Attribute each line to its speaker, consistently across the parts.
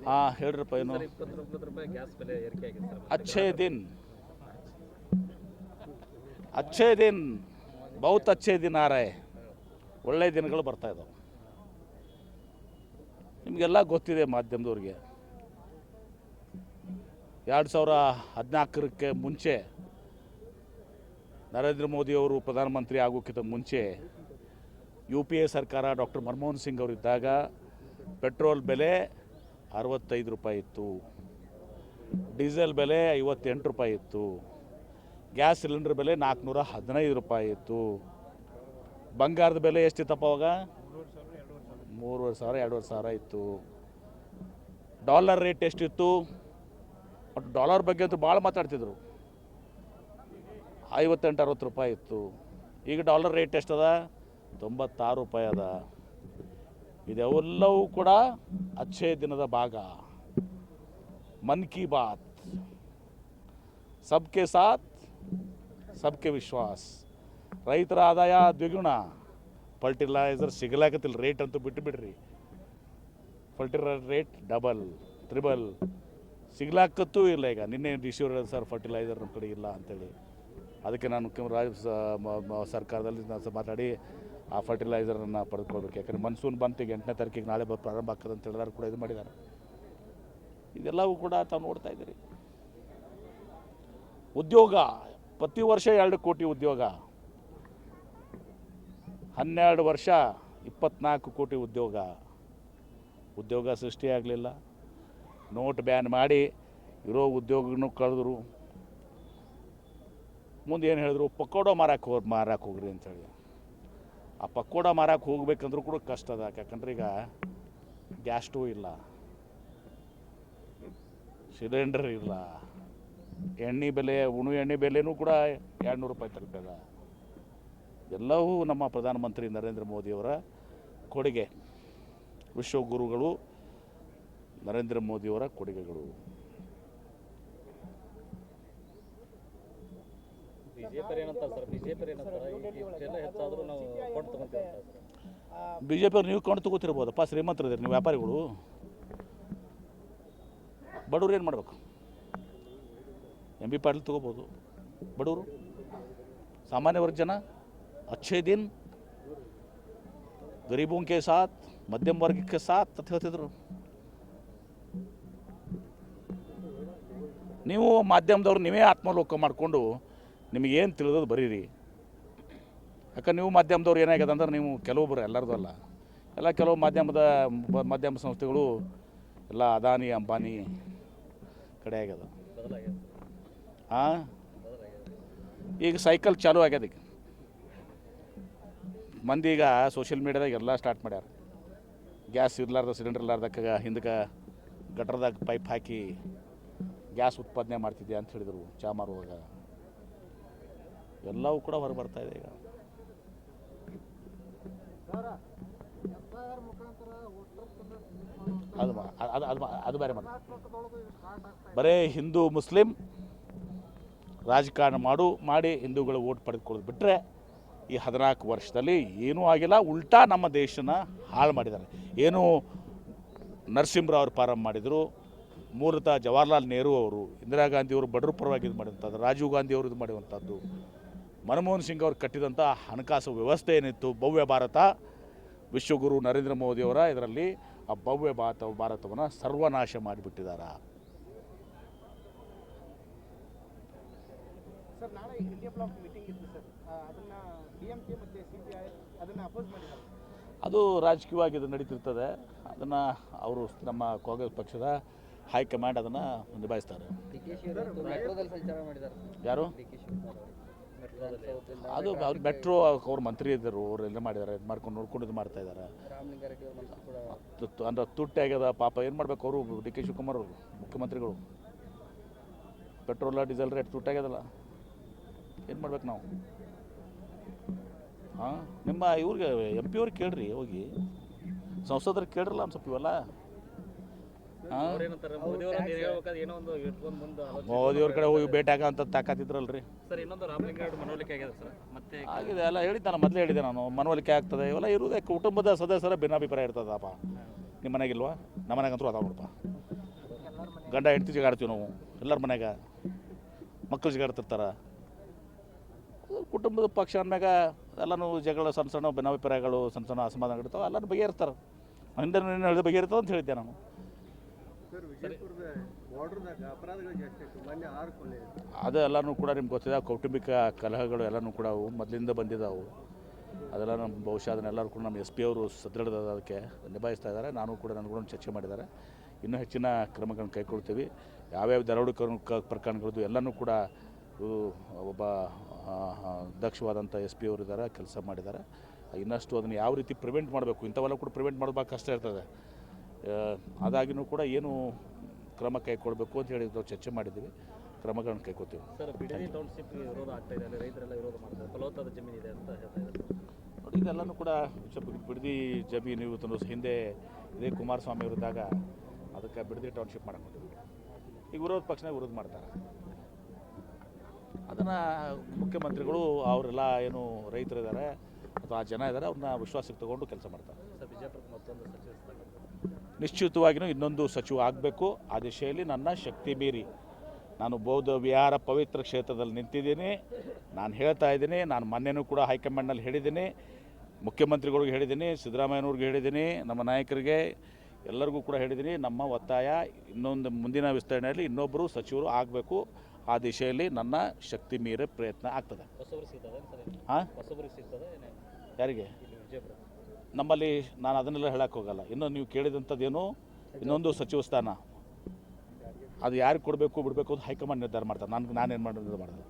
Speaker 1: हाँ ಹೇಳಿ ರೂಪಾಯಿ ಏನು
Speaker 2: ಸರ್ 29 ರೂಪಾಯಿ ಗ್ಯಾಸ್ ಬೆಲೆ ಏರಿಕೆ ಆಗಿದೆ ಸರ್.
Speaker 1: अच्छे दिन बहुत अच्छे दिन आ रहे ಒಳ್ಳೆಯ ದಿನಗಳು ಬರ್ತಾ ಇದ್ದಾವೆ. ನಿಮಗೆಲ್ಲ ಗೊತ್ತಿದೆ ಮಾಧ್ಯಮದವ್ರಿಗೆ 2014ಕ್ಕೆ ಮುಂಚೆ ನರೇಂದ್ರ ಮೋದಿಯವರು ಪ್ರಧಾನಮಂತ್ರಿ ಆಗೋಕ್ಕಿಂತ ಮುಂಚೆ UPA ಸರ್ಕಾರ ಡಾಕ್ಟರ್ ಮನಮೋಹನ್ ಸಿಂಗ್ ಅವರಿದ್ದಾಗ ಪೆಟ್ರೋಲ್ ಬೆಲೆ 65 ರೂಪಾಯಿ ಇತ್ತು, ಡೀಸೆಲ್ ಬೆಲೆ 58 ರೂಪಾಯಿ ಇತ್ತು, ಗ್ಯಾಸ್ ಸಿಲಿಂಡರ್ ಬೆಲೆ 415 ರೂಪಾಯಿ ಇತ್ತು, ಬಂಗಾರದ ಬೆಲೆ ಎಷ್ಟಿತ್ತಪ್ಪ ಅವಾಗ 3,500 2,500 ಇತ್ತು, ಡಾಲರ್ ರೇಟ್ ಎಷ್ಟಿತ್ತು, ಮತ್ತು ಡಾಲರ್ ಬಗ್ಗೆ ಅಂತೂ ಭಾಳ ಮಾತಾಡ್ತಿದ್ರು, 58-60 ರೂಪಾಯಿ ಇತ್ತು. ಈಗ ಡಾಲರ್ ರೇಟ್ ಎಷ್ಟದ 96 ರೂಪಾಯಿ ಅದ. ಇದೆಲ್ಲವೂ ಕೂಡ ಅಚ್ಚೇ ದಿನದ ಭಾಗ. ಮನ್ ಕಿ ಬಾತ್, ಸಬ್ಕೆ ಸಾಥ್ ಸಬ್ಕೆ ವಿಶ್ವಾಸ್. ರೈತರ ಆದಾಯ ದ್ವಿಗುಣ, ಫರ್ಟಿಲೈಸರ್ ಸಿಗಲಾಕತ್ತಿಲ್ಲ, ರೇಟ್ ಅಂತೂ ಬಿಟ್ಟು ಬಿಡ್ರಿ, ಫರ್ಟಿಲೈಸರ್ ರೇಟ್ ಡಬಲ್ ತ್ರಿಬಲ್ ಸಿಗ್ಲಾಕತ್ತೂ ಇಲ್ಲ. ಈಗ ನಿನ್ನೆ DC ಅವರು ಸರ್ ಫರ್ಟಿಲೈಸರ್ ನಮ್ಮ ಕಡೆ ಇಲ್ಲ ಅಂತೇಳಿ, ಅದಕ್ಕೆ ನಾನು ಸರ್ಕಾರದಲ್ಲಿ ಮಾತಾಡಿ ಆ ಫರ್ಟಿಲೈಸರನ್ನು ಪಡೆದುಕೊಳ್ಬೇಕು. ಯಾಕಂದರೆ ಮನ್ಸೂನ್ ಬಂತು, ಈಗ 8ನೇ ತಾರೀಕಿಗೆ ನಾಳೆ ಪ್ರಾರಂಭ ಆಗ್ತದೆ ಅಂತ ಹೇಳಿದಾರು ಕೂಡ ಇದು ಮಾಡಿದ್ದಾರೆ. ಇದೆಲ್ಲವೂ ಕೂಡ ತಾವು ನೋಡ್ತಾ ಇದ್ದೀರಿ. ಉದ್ಯೋಗ ಪ್ರತಿ ವರ್ಷ 2 ಕೋಟಿ ಉದ್ಯೋಗ, 12 ವರ್ಷ 24 ಕೋಟಿ ಉದ್ಯೋಗ ಸೃಷ್ಟಿಯಾಗಲಿಲ್ಲ. ನೋಟ್ ಬ್ಯಾನ್ ಮಾಡಿ ಇರೋ ಉದ್ಯೋಗನೂ ಕಳೆದ್ರು. ಮುಂದೆ ಏನು ಹೇಳಿದ್ರು, ಪಕೋಡ ಮಾರಕ್ಕೆ ಹೋಗ್ರಿ ಅಂಥೇಳಿ. ಆ ಪಕೋಡ ಮಾರಕ್ಕೆ ಹೋಗ್ಬೇಕಂದ್ರೂ ಕೂಡ ಕಷ್ಟ ಅದ. ಯಾಕಂದ್ರೆ ಈಗ ಗ್ಯಾಸ್ ಸ್ಟವ್ ಇಲ್ಲ, ಸಿಲಿಂಡರ್ ಇಲ್ಲ, ಎಣ್ಣೆ ಬೆಲೆ ಎಣ್ಣೆ ಬೆಲೆನೂ ಕೂಡ 200 ರೂಪಾಯಿ ತಲುಪಿದ. ಎಲ್ಲವೂ ನಮ್ಮ ಪ್ರಧಾನಮಂತ್ರಿ ನರೇಂದ್ರ ಮೋದಿಯವರ ಕೊಡುಗೆ. ವಿಶ್ವಗುರುಗಳು ನರೇಂದ್ರ ಮೋದಿಯವರ ಕೊಡುಗೆಗಳು. ಬಿಜೆಪಿ ನೀವು ಕೊಂಡು ತಗೋತಿರ್ಬೋದಪ್ಪ, ಶ್ರೀಮಂತರಿದ್ದೀರಿ ನೀವು, ವ್ಯಾಪಾರಿಗಳು. ಬಡವ್ರು ಏನು ಮಾಡಬೇಕು? MB ಪಾಟೀಲ್ ತಗೋಬೋದು, ಬಡವರು ಸಾಮಾನ್ಯ ವರ್ಗ ಜನ अच्छे दिन गरीबों के साथ मध्यम वर्ग के साथ ಅಂತ ಹೇಳ್ತಿದ್ರು. ನೀವು ಮಾಧ್ಯಮದವ್ರು ನೀವೇ ಆತ್ಮಲೋಕ ಮಾಡಿಕೊಂಡು ನಿಮಗೇನು ತಿಳಿದದು ಬರೀರಿ. ಯಾಕಂದ್ರೆ ನೀವು ಮಾಧ್ಯಮದವ್ರು ಏನಾಗ್ಯದ ಅಂದ್ರೆ, ನೀವು ಕೆಲವೊಬ್ಬರು, ಎಲ್ಲರದು ಅಲ್ಲ, ಎಲ್ಲ ಕೆಲವು ಮಾಧ್ಯಮ ಸಂಸ್ಥೆಗಳು ಎಲ್ಲ ಅದಾನಿ ಅಂಬಾನಿ ಕಡೆ ಆಗ್ಯದ. ಹಾಂ, ಈಗ ಸೈಕಲ್ ಚಾಲೂ ಆಗ್ಯದ. ಈಗ ಮಂದಿ ಈಗ ಸೋಷಿಯಲ್ ಮೀಡ್ಯಾದಾಗ ಎಲ್ಲ ಸ್ಟಾರ್ಟ್ ಮಾಡ್ಯಾರ. ಗ್ಯಾಸ್ ಇರ್ಲಾರ್ದ, ಸಿಲಿಂಡರ್ ಇರ್ಲಾರ್ದಕ್ಕೆ ಹಿಂದಕ್ಕೆ ಗಟ್ರದಾಗ ಪೈಪ್ ಹಾಕಿ ಗ್ಯಾಸ್ ಉತ್ಪಾದನೆ ಮಾಡ್ತಿದ್ದೆ ಅಂತ ಹೇಳಿದರು ಚಾ ಮಾರುವಾಗ. ಎಲ್ಲವೂ ಕೂಡ ಹೊರ ಬರ್ತಾ ಇದೆ ಈಗ. ಅದು ಬೇರೆ ಮಾಡಿ, ಬರೇ ಹಿಂದೂ ಮುಸ್ಲಿಂ ರಾಜಕಾರಣ ಮಾಡಿ ಹಿಂದೂಗಳು ಓಟ್ ಪಡೆದುಕೊಳ್ಳೋದು ಬಿಟ್ಟರೆ ಈ 14 ವರ್ಷದಲ್ಲಿ ಏನೂ ಆಗಿಲ್ಲ. ಉಲ್ಟಾ ನಮ್ಮ ದೇಶನ ಹಾಳು ಮಾಡಿದ್ದಾರೆ. ಏನು ನರಸಿಂಹರಾವ್ ಅವರು ಪ್ರಾರಂಭ ಮಾಡಿದರು, ಮೂಲತಃ ಜವಾಹರ್ಲಾಲ್ ನೆಹರು ಅವರು, ಇಂದಿರಾ ಗಾಂಧಿ ಅವರು ಬಡವ್ರ ಪರವಾಗಿ ಇದು ಮಾಡಿದಂಥದ್ದು, ರಾಜೀವ್ ಗಾಂಧಿ ಅವರು ಇದು ಮಾಡುವಂಥದ್ದು, ಮನಮೋಹನ್ ಸಿಂಗ್ ಅವರು ಕಟ್ಟಿದಂಥ ಹಣಕಾಸು ವ್ಯವಸ್ಥೆ ಏನಿತ್ತು, ಭವ್ಯ ಭಾರತ, ವಿಶ್ವಗುರು ನರೇಂದ್ರ ಮೋದಿಯವರ ಇದರಲ್ಲಿ ಆ ಭವ್ಯ ಭಾರತವನ್ನು ಸರ್ವನಾಶ ಮಾಡಿಬಿಟ್ಟಿದ್ದಾರೆ.
Speaker 3: ಸರ್, ನಾಳೆ ಇಂಡಿಯಾ ಬ್ಲಾಕ್ ಮೀಟಿಂಗ್ ಇತ್ತು ಸರ್, ಅದನ್ನು DMK ಮತ್ತು CPI ಅದನ್ನು ಅಪೋಸ್ ಮಾಡಿದ್ದಾರೆ.
Speaker 1: ಅದು ರಾಜಕೀಯವಾಗಿ ಇದು ನಡೀತಿರ್ತದೆ. ಅದನ್ನು ಅವರು ನಮ್ಮ ಕಾಂಗ್ರೆಸ್ ಪಕ್ಷದ ಹೈಕಮಾಂಡ್ ಅದನ್ನು ನಿಭಾಯಿಸ್ತಾರೆ. ಯಾರು? ಅದು ಅವ್ರು ಮೆಟ್ರೋ ಅವ್ರ ಮಂತ್ರಿ ಇದ್ದರು, ಅವ್ರು ಎಲ್ಲ ಮಾಡಿದ್ದಾರೆ, ಇದು ಮಾಡ್ಕೊಂಡು ನೋಡ್ಕೊಂಡು ಇದು ಮಾಡ್ತಾ ಇದ್ದಾರೆ. ಅಂದ್ರೆ ತುಟ್ಟಿ ಆಗ್ಯದ ಪಾಪ, ಏನು ಮಾಡಬೇಕು ಅವರು? DK ಶಿವಕುಮಾರ್ ಅವರು ಮುಖ್ಯಮಂತ್ರಿಗಳು, ಪೆಟ್ರೋಲ್ ಡೀಸೆಲ್ ರೇಟ್ ತುಟ್ಟಾಗ್ಯದಲ್ಲ, ಏನು ಮಾಡ್ಬೇಕು ನಾವು? ಹಾಂ, ನಿಮ್ಮ ಇವ್ರಿಗೆ MP ಅವ್ರಿಗೆ ಕೇಳ್ರಿ, ಹೋಗಿ ಸಂಸದರಿಗೆ ಕೇಳ್ರಲ್ಲ ಒಂದು ಸ್ವಲ್ಪ ಇವೆಲ್ಲ. ಮೋದಿಯವ್ರ ಕಡೆ ಹೋಗಿ ಭೇಟಿ ಆಗಂತ ತಾಕತ್ತಿದ್ರಲ್ರಿ. ಆಗಿದೆ ಎಲ್ಲ ಹೇಳಿದ್ದೆ ನಾನು, ಮೊದಲೇ ಹೇಳಿದ್ದೆ ನಾನು, ಮನವೊಲಿಕೆ ಆಗ್ತದೆ ಇವೆಲ್ಲ ಇರುವುದೇ. ಕುಟುಂಬದ ಸದಸ್ಯರ ಭಿನ್ನಾಭಿಪ್ರಾಯ ಇರ್ತದಪ್ಪ. ನಿಮ್ಮ ಮನೆಗಿಲ್ವಾ? ನಮ್ಮ ಮನೆಗಂತೂ ಅದಾವ ನೋಡಪ್ಪ. ಗಂಡ ಹೆಂಡತಿ ಜಗಾಡ್ತೀವಿ ನಾವು ಎಲ್ಲರ ಮನ್ಯಾಗ ಮಕ್ಕಳು ಜಗಾಡ್ತಿರ್ತಾರೆ. ಕುಟುಂಬದ ಪಕ್ಷ ಅಂದ್ಮ್ಯಾಗ ಎಲ್ಲನೂ ಜಗಳ ಸಣ್ಣ ಸಣ್ಣ ಭಿನ್ನಾಭಿಪ್ರಾಯಗಳು ಸಣ್ಣ ಸಣ್ಣ ಅಸಮಾಧಾನಗಳಿರ್ತಾವೆ, ಎಲ್ಲರೂ ಬಗೆಹರಿಸ್ತಾರೆ. ಹಿಂದೆ ಹೇಳಿದ ಬಗೆಹರಿತಾವೆ ಅಂತ ಹೇಳಿದ್ದೆ ನಾನು.
Speaker 3: ಸರ್, ವಿಜಯಪುರದ ಬಾರ್ಡರ್ದಾಗ ಅಪರಾಧಗಳು ಜಾಸ್ತಿ ಆಯ್ತು. ಮೊನ್ನೆ 6 ಕೊಲೆ.
Speaker 1: ಅದು ಎಲ್ಲನೂ ಕೂಡ ನಿಮ್ಗೆ ಗೊತ್ತಿದೆ. ಕೌಟುಂಬಿಕ ಕಲಹಗಳು ಎಲ್ಲನೂ ಕೂಡ ಅವು ಮೊದಲಿಂದ ಬಂದಿದ್ದಾವೆ. ಅದೆಲ್ಲ ನಮ್ಮ ಬಹುಶಃ ಅದನ್ನೆಲ್ಲರೂ ಕೂಡ ನಮ್ಮ SP ಅವರು ಸದೃಢ ಅದಕ್ಕೆ ನಿಭಾಯಿಸ್ತಾ ಇದ್ದಾರೆ. ನಾನು ಕೂಡ ನನಗೂ ಚರ್ಚೆ ಮಾಡಿದ್ದಾರೆ. ಇನ್ನೂ ಹೆಚ್ಚಿನ ಕ್ರಮಗಳನ್ನು ಕೈಗೊಳ್ತೀವಿ. ಯಾವ್ಯಾವ ದರೋಡೆ ಪ್ರಕರಣಗಳದ್ದು ಎಲ್ಲನೂ ಕೂಡ ಒಬ್ಬ ದಕ್ಷವಾದಂಥ SP ಅವರು ಇದ್ದಾರೆ, ಕೆಲಸ ಮಾಡಿದ್ದಾರೆ. ಇನ್ನಷ್ಟು ಅದನ್ನು ಯಾವ ರೀತಿ ಪ್ರಿವೆಂಟ್ ಮಾಡಬೇಕು, ಇಂಥವೆಲ್ಲ ಕೂಡ ಪ್ರಿವೆಂಟ್ ಮಾಡೋದು ಭಾಳ ಕಷ್ಟ ಇರ್ತದೆ. ಅದಾಗಿನೂ ಕೂಡ ಏನು ಕ್ರಮ ಕೈಗೊಳ್ಳಬೇಕು ಅಂತ ಹೇಳಿ ನಾವು ಚರ್ಚೆ ಮಾಡಿದ್ದೀವಿ. ಕ್ರಮಗಳನ್ನು ಕೈಗೊಳ್ತೀವಿ.
Speaker 2: ಸರ್, ಬಿಡದಿ ಟೌನ್ಶಿಪ್ಗೆ ವಿರೋಧ ಆಗ್ತಾ ಇದೆ, ಅಲ್ಲಿ ರೈತರೆಲ್ಲ ವಿರೋಧ ಮಾಡ್ತಾರೆ, ಫಲವತ್ತಾದ ಜಮೀನು ಇದೆ ಅಂತ ಹೇಳ್ತಾ ಇದ್ದಾರೆ.
Speaker 1: ನೋಡಿ, ಇದೆಲ್ಲನೂ ಕೂಡ ಬಿಡದಿ ಜಮೀನು ಇವತ್ತು ಹಿಂದೆ ಇದೇ ಕುಮಾರಸ್ವಾಮಿ ಅವರಿದ್ದಾಗ ಅದಕ್ಕೆ ಬಿಡದಿ ಟೌನ್ಶಿಪ್ ಮಾಡಕ್ಕೆ ಈಗ ವಿರೋಧ ಪಕ್ಷನ ವಿರೋಧ ಮಾಡ್ತಾರೆ. ಅದನ್ನು ಮುಖ್ಯಮಂತ್ರಿಗಳು ಅವರೆಲ್ಲ ಏನು ರೈತರಿದ್ದಾರೆ ಅಥವಾ ಆ ಜನ ಇದ್ದಾರೆ ಅವ್ರನ್ನ ವಿಶ್ವಾಸಕ್ಕೆ ತಗೊಂಡು ಕೆಲಸ ಮಾಡ್ತಾರೆ.
Speaker 2: ಸರ್, ಬಿಜೆಪಿ ಮತ್ತೊಂದು ಸಚಿವ ಸ್ಥಾನ
Speaker 1: ನಿಶ್ಚಿತವಾಗಿಯೂ ಇನ್ನೊಂದು ಸಚಿವ ಆಗಬೇಕು. ಆ ದಿಶೆಯಲ್ಲಿ ನನ್ನ ಶಕ್ತಿ ಮೀರಿ ನಾನು ಬೌದ್ಧ ವಿಹಾರ ಪವಿತ್ರ ಕ್ಷೇತ್ರದಲ್ಲಿ ನಿಂತಿದ್ದೀನಿ. ನಾನು ಹೇಳ್ತಾ ಇದ್ದೀನಿ, ನಾನು ಮೊನ್ನೆನೂ ಕೂಡ ಹೈಕಮಾಂಡ್ನಲ್ಲಿ ಹೇಳಿದ್ದೀನಿ, ಮುಖ್ಯಮಂತ್ರಿಗಳಿಗೂ ಹೇಳಿದ್ದೀನಿ, ಸಿದ್ದರಾಮಯ್ಯನವ್ರಿಗೆ ಹೇಳಿದ್ದೀನಿ, ನಮ್ಮ ನಾಯಕರಿಗೆ ಎಲ್ಲರಿಗೂ ಕೂಡ ಹೇಳಿದ್ದೀನಿ. ನಮ್ಮ ಒತ್ತಾಯ ಇನ್ನೊಂದು ಮುಂದಿನ ವಿಸ್ತರಣೆಯಲ್ಲಿ ಇನ್ನೊಬ್ಬರು ಸಚಿವರು ಆಗಬೇಕು. ಆ ದಿಶೆಯಲ್ಲಿ ನನ್ನ ಶಕ್ತಿ ಮೀರಿ ಪ್ರಯತ್ನ ಆಗ್ತದೆ.
Speaker 2: ಹೊಸಬರಿಗೆ ಸಿಗ್ತದೆ ಸರ್?
Speaker 1: ಹಾಂ,
Speaker 2: ಹೊಸಬರಿಗೆ ಸಿಗ್ತದೆ
Speaker 1: ಯಾರಿಗೆ?
Speaker 2: ಇಲ್ಲಿ ವಿಜಯಪುರ
Speaker 1: ನಮ್ಮಲ್ಲಿ ನಾನು ಅದನ್ನೆಲ್ಲ ಹೇಳಕ್ಕೆ ಹೋಗಲ್ಲ. ಇನ್ನೂ ನೀವು ಕೇಳಿದಂಥದ್ದೇನು ಇನ್ನೊಂದು ಸಚಿವ ಸ್ಥಾನ, ಅದು ಯಾರಿಗೆ ಕೊಡಬೇಕು ಬಿಡಬೇಕು ಅಂತ ಹೈಕಮಾಂಡ್ ನಿರ್ಧಾರ ಮಾಡ್ತಾರೆ. ನಾನೇನು ಮಾಡಿ ನಿರ್ಧಾರ ಮಾಡೋದು.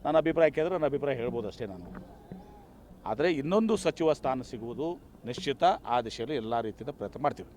Speaker 1: ನನ್ನ ಅಭಿಪ್ರಾಯ ಕೇಳಿದ್ರೆ ನನ್ನ ಅಭಿಪ್ರಾಯ ಹೇಳ್ಬೋದು ಅಷ್ಟೇ ನಾನು. ಆದರೆ ಇನ್ನೊಂದು ಸಚಿವ ಸ್ಥಾನ ಸಿಗುವುದು ನಿಶ್ಚಿತ. ಆ ದಿಶೆಯಲ್ಲಿ ಎಲ್ಲ ರೀತಿಯ ಪ್ರಯತ್ನ ಮಾಡ್ತೀವಿ.